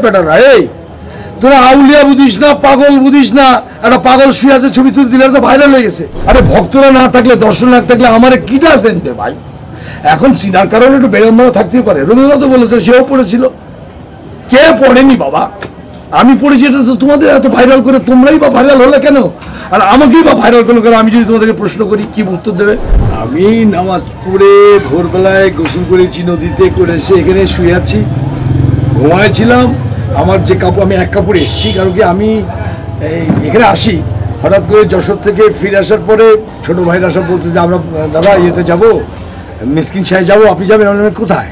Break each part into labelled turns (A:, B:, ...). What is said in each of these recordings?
A: বেটারা এই তোরা আউলিয়া বুঝিস না, পাগল বুঝিস না, একটা পাগল শুয়ে আছে ছবি তুলে দিলে তো ভাইরাল হয়ে গেছে। আরে ভক্তরা না থাকলে, দর্শন না থাকলে আমার কিটা আছেন ভাই? এখন চিনার কারণে একটু বিড়ম্বনা থাকতেই পারে। রবীন্দ্রনাথ বলেছে, সেও পড়েছিল। কে পড়েনি বাবা? আমি পড়েছি, এটা তো তোমাদের এত ভাইরাল করে তোমরাই বা ভাইরাল হলে কেন? আর আমাকেই বা ভাইরাল করলো কেন? আমি যদি তোমাদেরকে প্রশ্ন করি, কি উত্তর দেবে? আমি নামাজ পড়ে ভোরবেলায় গোসল করেছি, নদীতে করে এসে এখানে শুয়ে আছি, ঘুমাইছিলাম। আমার যে কাপড়, আমি এক কাপড়ে এসেছি, কারণ কি আমি এখানে আসি হঠাৎ করে যশোর থেকে ফিরে আসার পরে ছোট ভাইরা সব বলতে যে আমরা দাদা ইয়েতে যাবো, মিসকিন সাহেব যাবো, আপনি যাবেন? কোথায়?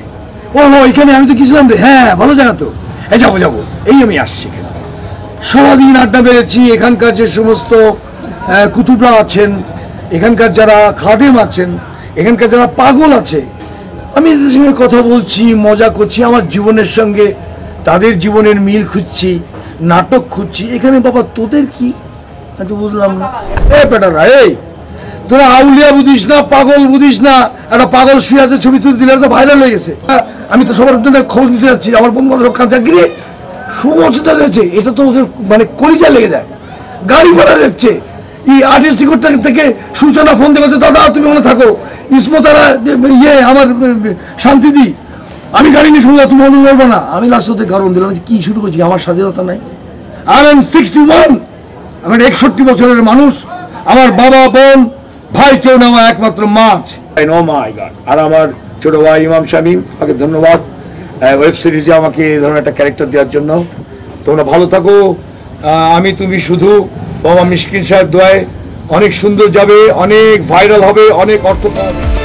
A: ও এখানে। আমি তো গেছিলাম রে। হ্যাঁ ভালো জায়গা তো, যাবো যাবো, এই আমি আসছি। সারাদিন আড্ডা বেড়েছি। এখানকার যে সমস্ত কুতুবরা আছেন, এখানকার যারা খাদেম আছেন, এখানকার যারা পাগল আছে, আমি এদের সঙ্গে কথা বলছি, মজা করছি, আমার জীবনের সঙ্গে তাদের জীবনের মিল খুঁজছি, নাটক খুঁজছি। এখানে বাবা তোদের কি? আমি তো বুঝলাম না। বেটারা এই তোরা আউলিয়া বুঝিস না, পাগল বুঝিস না, একটা পাগল শুয়ে আছে ছবি তুলে দিলে তো ভাইরাল হয়ে গেছে। আমি তো সবার জন্য খোঁজ নিতে যাচ্ছি, আমার বন্ধু বান্ধব কাঁচা গিয়ে সমস্যা রয়েছে। এটা তো ওদের মানে কলিজা লেগে যায়। গাড়ি ভাড়া যাচ্ছে, এই আর্টিস্ট থেকে সূচনা ফোন দিয়ে বলছে, দাদা তুমি মনে থাকো, ইসমতারা আমার শান্তি দি, আমি গাড়ি নিয়ে শুনলাম, তুমি মনে করবো না। আমি লাস্টে কারণ দিলাম, কি শুরু করছি? আমার স্বাধীনতা নাই? আর আমি 61, আমি 61 বছরের মানুষ। আমার বাবা, বোন, ভাই কেউ না, আমার একমাত্র মাছ। আর আমার ছোট ভাই ইমাম শামীম, তাকে ধন্যবাদ ওয়েব সিরিজে আমাকে এই ধরনের একটা ক্যারেক্টার দেওয়ার জন্য। তোমরা ভালো থাকো। আমি তুমি শুধু বাবা মিসকিন সাহেব দোয়ায় অনেক সুন্দর যাবে, অনেক ভাইরাল হবে, অনেক অর্থ পাবে।